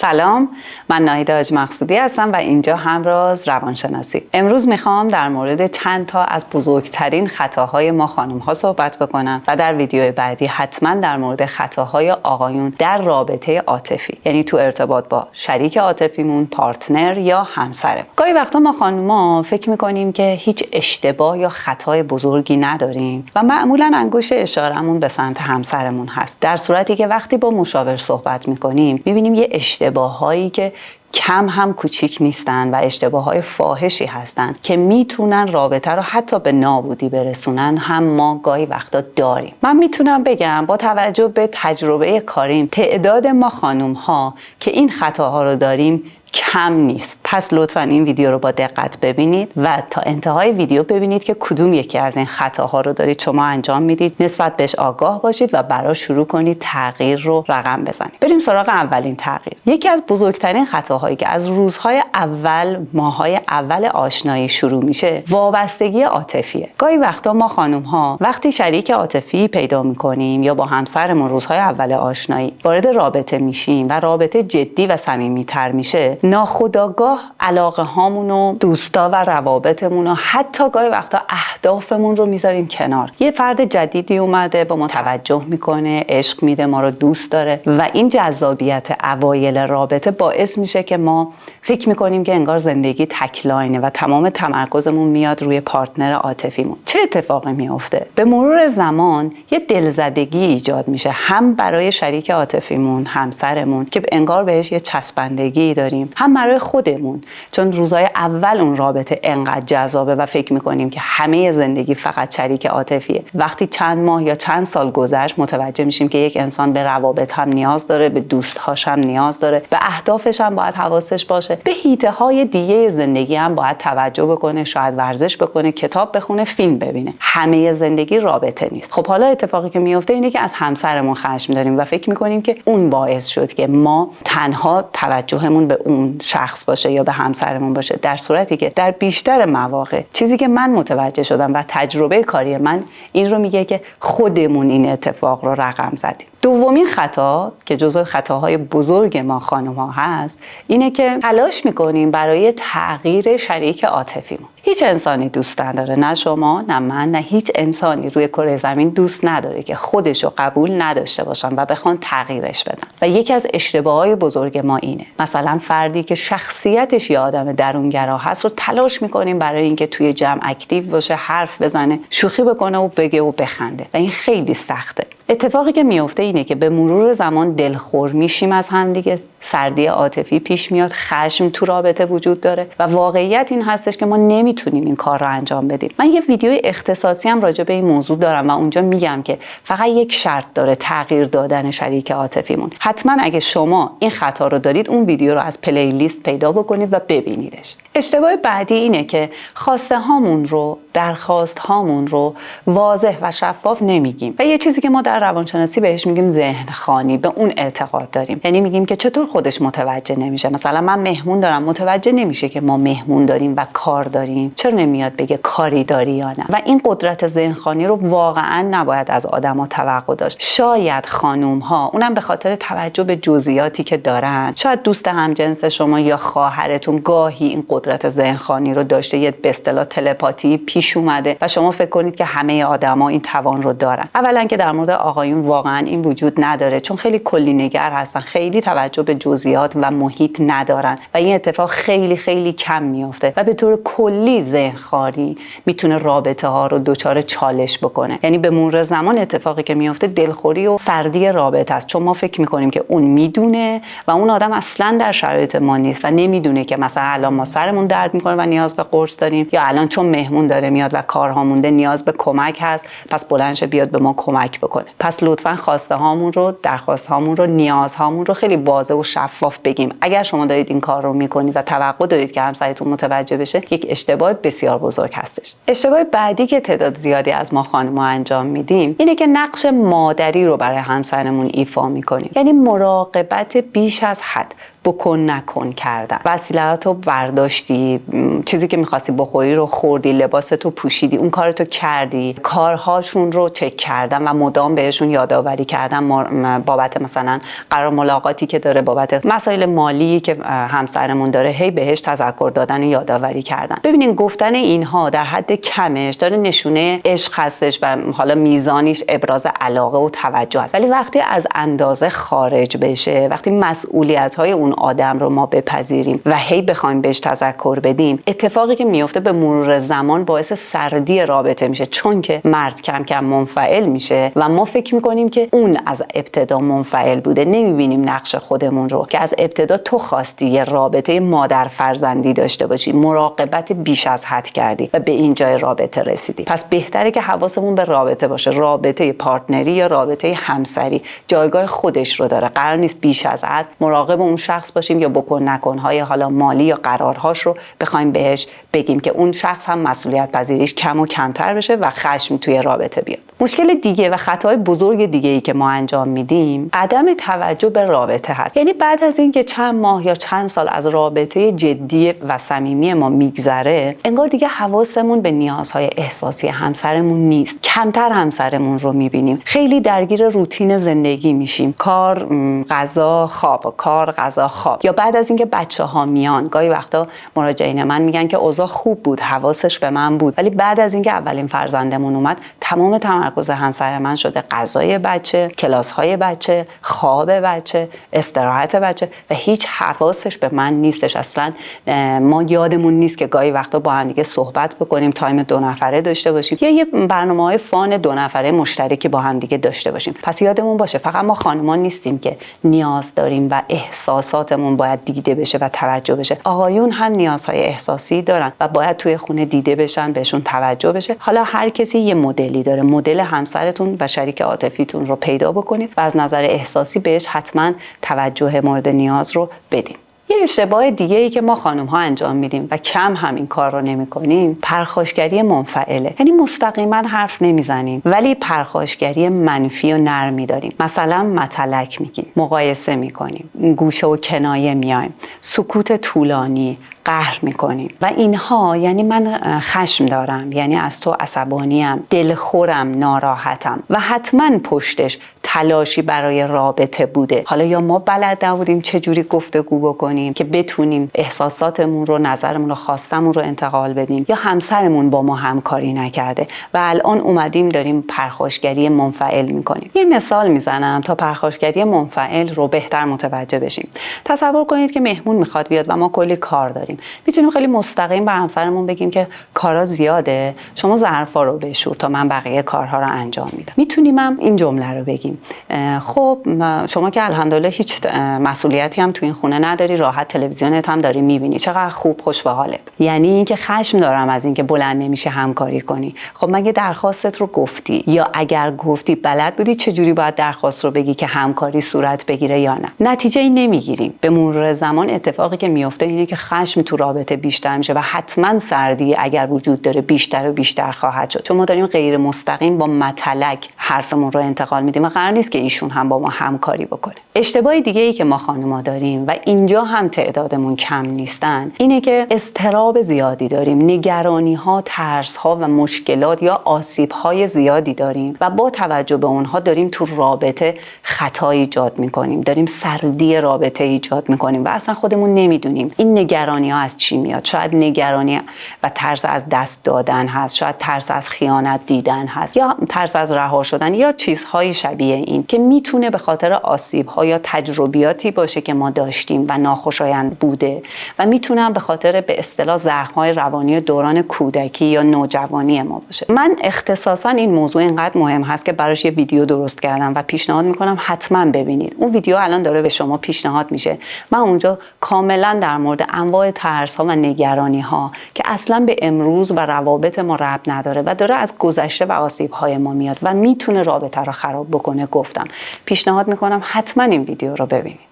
سلام، من ناهید حاجی مقصودی هستم و اینجا همراز روانشناسی. امروز میخوام در مورد چند تا از بزرگترین خطاهای ما خانم ها صحبت بکنم و در ویدیو بعدی حتما در مورد خطاهای آقایون در رابطه عاطفی، یعنی تو ارتباط با شریک عاطفیمون، پارتنر یا همسر. گاهی وقتا ما خانوما فکر میکنیم که هیچ اشتباه یا خطای بزرگی نداریم و معمولا انگشت اشارمون به سمت همسرمون هست، در صورتی که وقتی با مشاور صحبت میکنیم میبینیم یه اشتباهایی که کم هم کوچیک نیستن و اشتباههای فاحشی هستن که میتونن رابطه رو حتی به نابودی برسونن هم ما گاهی وقتا داریم. من میتونم بگم با توجه به تجربه کاریم تعداد ما خانوم ها که این خطاها رو داریم کم نیست. پس لطفاً این ویدیو رو با دقت ببینید و تا انتهای ویدیو ببینید که کدوم یکی از این خطاها رو دارید شما انجام میدید، نسبت بهش آگاه باشید و برای شروع کنید تغییر رو رقم بزنید. بریم سراغ اولین تغییر. یکی از بزرگترین خطاهایی که از روزهای اول، ماهای اول آشنایی شروع میشه، وابستگی عاطفیه. گاهی وقتا ما خانم ها وقتی شریک عاطفی پیدا میکنیم یا با همسرمون روزهای اول آشنایی وارد رابطه میشیم و رابطه جدی و صمیمیتر میشه، ناخودآگاه علاقه هامون و دوستا و روابطمون و حتی گاهی وقتا اهدافمون رو میذاریم کنار. یه فرد جدیدی اومده با ما توجه میکنه، عشق میده، ما رو دوست داره و این جذابیت اوایل رابطه باعث میشه که ما فکر میکنیم که انگار زندگی تک لاینه و تمام تمرکزمون میاد روی پارتنر عاطفیمون. چه اتفاقی میفته؟ به مرور زمان یه دلزدگی ایجاد میشه، هم برای شریک عاطفیمون، همسرمون، که انگار بهش یه چسبندگی داریم، هم برای خودمون، چون روزهای اول اون رابطه انقدر جذابه و فکر میکنیم که همه زندگی فقط شریک عاطفیه. وقتی چند ماه یا چند سال گذشت متوجه میشیم که یک انسان به روابط هم نیاز داره، به دوستهاش هم نیاز داره، به اهدافش هم باید حواسش باشه، به حیطه های دیگه زندگی هم باید توجه بکنه، شاید ورزش بکنه، کتاب بخونه، فیلم ببینه. همه زندگی رابطه نیست. خب حالا اتفاقی که میفته اینه که از همسرمون خشم داریم و فکر میکنیم که اون باعث شد که ما تنها توجهمون به اون شخص باشه یا به همسرمون باشه، در صورتی که در بیشتر مواقع چیزی که من متوجه شدم و تجربه کاری من این رو میگه که خودمون این اتفاق رو رقم زدیم. دومین خطا که جزو خطاهای بزرگ ما خانم ها هست اینه که تلاش میکنیم برای تغییر شریک عاطفیمون. هیچ انسانی دوست نداره، نه شما نه من، نه هیچ انسانی روی کره زمین دوست نداره که خودشو قبول نداشته باشن و بخوان تغییرش بدن. و یکی از اشتباههای بزرگ ما اینه، مثلا فردی که شخصیتش یه آدم درونگرا هست رو تلاش میکنیم برای اینکه توی جمع اکتیو باشه، حرف بزنه، شوخی بکنه و بگه و بخنده و این خیلی سخته. اتفاقی که میفته اینه که به مرور زمان دلخور میشیم از همدیگه، سردی عاطفی پیش میاد، خشم تو رابطه وجود داره و واقعیت این هستش که ما نمیتونیم این کار رو انجام بدیم. من یه ویدیو اختصاصی هم راجع به این موضوع دارم و اونجا میگم که فقط یک شرط داره تغییر دادن شریک عاطفیمون. حتما اگه شما این خطا رو دارید اون ویدیو رو از پلیلیست پیدا بکنید و ببینیدش. اشتباه بعدی اینه که خواسته هامون رو، درخواست هامون رو واضح و شفاف نمیگیم و یه چیزی که ما در روانشناسی بهش میگیم ذهن خوانی، به اون اعتقاد داریم. یعنی میگیم که چطور خودش متوجه نمیشه، مثلا من مهمون دارم، متوجه نمیشه که ما مهمون داریم و کار داریم، چرا نمیاد بگه کاری داری یا نه؟ و این قدرت ذهن خوانی رو واقعا نباید از آدما توقع داشت. شاید خانوم ها، اونم به خاطر توجه به جزئیاتی که دارن، شاید دوست همجنس شما یا خواهرتون گاهی این قدرت ذهن خوانی رو داشته، یه به اصطلاح تلپاتی پیش اومده و شما فکر کنید که همه آدما این توان رو دارن. اولا که در مورد آقایون واقعا این وجود نداره، چون خیلی کلی نگر هستن، خیلی توجه به جزئیات و محیط ندارن و این اتفاق خیلی خیلی کم میفته و به طور کلی ذهن خوانی میتونه رابطه ها رو دچار چالش بکنه. یعنی به مرور زمان اتفاقی که میفته دلخوری و سردی رابطه است، چون ما فکر میکنیم که اون میدونه و اون آدم اصلا در شرایط ما نیست و نمیدونه که مثلا الان ما سرمون درد میکنه و نیاز به قرص داریم، یا الان چون مهمون داره میاد و کارها مونده نیاز به کمک هست، پس بلند شه بیاد به ما کمک بکنه. پس لطفاً خواسته هامون رو، درخواست هامون رو، نیاز هامون رو خیلی واضح و شفاف بگیم. اگر شما دارید این کار رو میکنید و توقع دارید که همسرتون متوجه بشه، یک اشتباه بسیار بزرگ هستش. اشتباه بعدی که تعداد زیادی از ما خانم‌ها انجام میدیم اینه که نقش مادری رو برای همسرمون ایفا میکنیم. یعنی مراقبت بیش از حد، بکن نکن کردن. وسیله‌هاتو برداشتی، چیزی که می‌خواستی بخوری رو خوردی، لباستو پوشیدی، اون کارتو کردی، کارهاشون رو چک کردن و مدام بهشون یادآوری کردن بابت مثلا قرار ملاقاتی که داره، بابت مسائل مالی که همسرمون داره، هی بهش تذکر دادن و یادآوری کردن. ببینین گفتن اینها در حد کمش داره نشونه عشق هستش و حالا میزانیش ابراز علاقه و توجه است، ولی وقتی از اندازه خارج بشه، وقتی مسئولیت‌های اون آدم رو ما بپذیریم و هی بخوایم بهش تذکر بدیم، اتفاقی که میفته به مرور زمان باعث سردی رابطه میشه، چون که مرد کم کم منفعل میشه و ما فکر میکنیم که اون از ابتدا منفعل بوده. نمیبینیم نقش خودمون رو که از ابتدا تو خواستی یه رابطه مادر فرزندی داشته باشی، مراقبت بیش از حد کردی و به این جای رابطه رسیدی. پس بهتره که حواسمون به رابطه باشه. رابطه پارتنری یا رابطه همسری جایگاه خودش رو داره. قرار نیست بیش از حد مراقب اون شخص باشیم یا بکن نکن‌های حالا مالی یا قرارهاش رو بخوایم بهش بگیم که اون شخص هم مسئولیت پذیریش کم و کمتر بشه و خشم توی رابطه بیاد. مشکل دیگه و خطای بزرگ دیگه‌ای که ما انجام میدیم عدم توجه به رابطه هست. یعنی بعد از اینکه چند ماه یا چند سال از رابطه جدی و صمیمی ما میگذره، انگار دیگه حواسمون به نیازهای احساسی همسرمون نیست. کمتر همسرمون رو میبینیم. خیلی درگیر روتین زندگی میشیم. کار، غذا، خواب، کار، غذا، خواب. یا بعد از اینکه بچه‌ها میان، گاهی وقتا مراجعین من میگن که اوضاع خوب بود، حواسش به من بود، ولی بعد از اینکه اولین فرزندمون اومد، تمام تمرکز همسر من شده غذای بچه، کلاس‌های بچه، خواب بچه، استراحت بچه و هیچ حواسش به من نیستش. اصلا ما یادمون نیست که گاهی وقتا با هم دیگه صحبت بکنیم، تایم 2 نفره داشته باشیم یا یه برنامه‌های فان 2 نفره مشترکی با هم دیگه داشته باشیم. پس یادمون باشه فقط ما خانمان نیستیم که نیاز داریم و احساساتمون باید دیده بشه و توجه بشه. آقایون هم نیازهای احساسی دارن و باید توی خونه دیده بشن، بهشون توجه بشه. حالا هر کسی یه مدلی داره. مدل همسرتون و شریک عاطفیتون رو پیدا بکنید و از نظر احساسی بهش حتما توجه مورد نیاز رو بدیم. یه اشتباه دیگه ای که ما خانم ها انجام میدیم و کم هم این کار رو نمی کنیم، پرخاشگری منفعله. یعنی مستقیما حرف نمیزنیم ولی پرخاشگری منفی و نرمی داریم. مثلا متلک میگیم، مقایسه میکنیم، گوشه و کنایه میایم، سکوت طولانی، قهر میکنیم و اینها یعنی من خشم دارم، یعنی از تو عصبانیم، دلخورم، ناراحتم و حتما پشتش تلاشی برای رابطه بوده. حالا یا ما بلد نبودیم چه جوری گفتگو بکنیم که بتونیم احساساتمون رو، نظرمون رو، خواستمون رو انتقال بدیم، یا همسرمون با ما همکاری نکرده و الان اومدیم داریم پرخاشگری منفعل میکنیم. یه مثال میزنم تا پرخاشگری منفعل رو بهتر متوجه بشیم. تصور کنید که مهمون میخواد بیاد و ما کلی کار داریم. میتونیم خیلی مستقیم به همسرمون بگیم که کارا زیاده، شما ظرفا رو بشور تا من بقیه کارها رو انجام میدم. میتونیم هم این جمله رو بگیم، خب شما که الحمدلله هیچ مسئولیتی هم تو این خونه نداری، راحت تلویزیونت هم داری میبینی، چقدر خوب، خوش به حالت. یعنی اینکه خشم دارم از اینکه بلند نمیشه همکاری کنی. خب مگه درخواستت رو گفتی؟ یا اگر گفتی بلد بودی چجوری باید درخواست رو بگی که همکاری صورت بگیره یا نه؟ نتیجه این نمیگیریم. به مرور زمان اتفاقی که میفته اینه که خشم تو رابطه بیشتر میشه و حتما سردی اگر وجود داره بیشتر و بیشتر خواهد شد، چون ما داریم غیر مستقیم با متلک حرفمون رو انتقال میدیم و قرار نیست که ایشون هم با ما همکاری بکنه. اشتباه دیگه ای که ما خانم‌ها داریم و اینجا هم تعدادمون کم نیستن، اینه که اضطراب زیادی داریم، نگرانی‌ها، ترس‌ها و مشکلات یا آسیب‌های زیادی داریم و با توجه به اونها داریم تو رابطه خطا ایجاد می‌کنیم، داریم سردی رابطه ایجاد می‌کنیم و اصلا خودمون نمی‌دونیم این نگرانی‌ها از چی میاد. شاید نگرانی و ترس از دست دادن هست، شاید ترس از خیانت دیدن هست، یا ترس از رها شدن یا چیزهای شبیه این که میتونه به خاطر آسیب‌ها یا تجربیاتی باشه که ما داشتیم و ناخوشایند بوده و میتونه به خاطر به اصطلاح زخم‌های روانی دوران کودکی یا نوجوانی ما باشه. من اختصاصا این موضوع اینقدر مهم هست که براش یه ویدیو درست کردم و پیشنهاد میکنم حتما ببینید. اون ویدیو الان داره به شما پیشنهاد میشه. من اونجا کاملا در مورد انواع ترس‌ها و نگرانی‌ها که اصلا به امروز و روابط ما ربط نداره و داره از گذشته و آسیب‌های ما میاد و میتونه رابطه رو خراب بکنه گفتم. پیشنهاد میکنم حتما این ویدیو رو ببینید.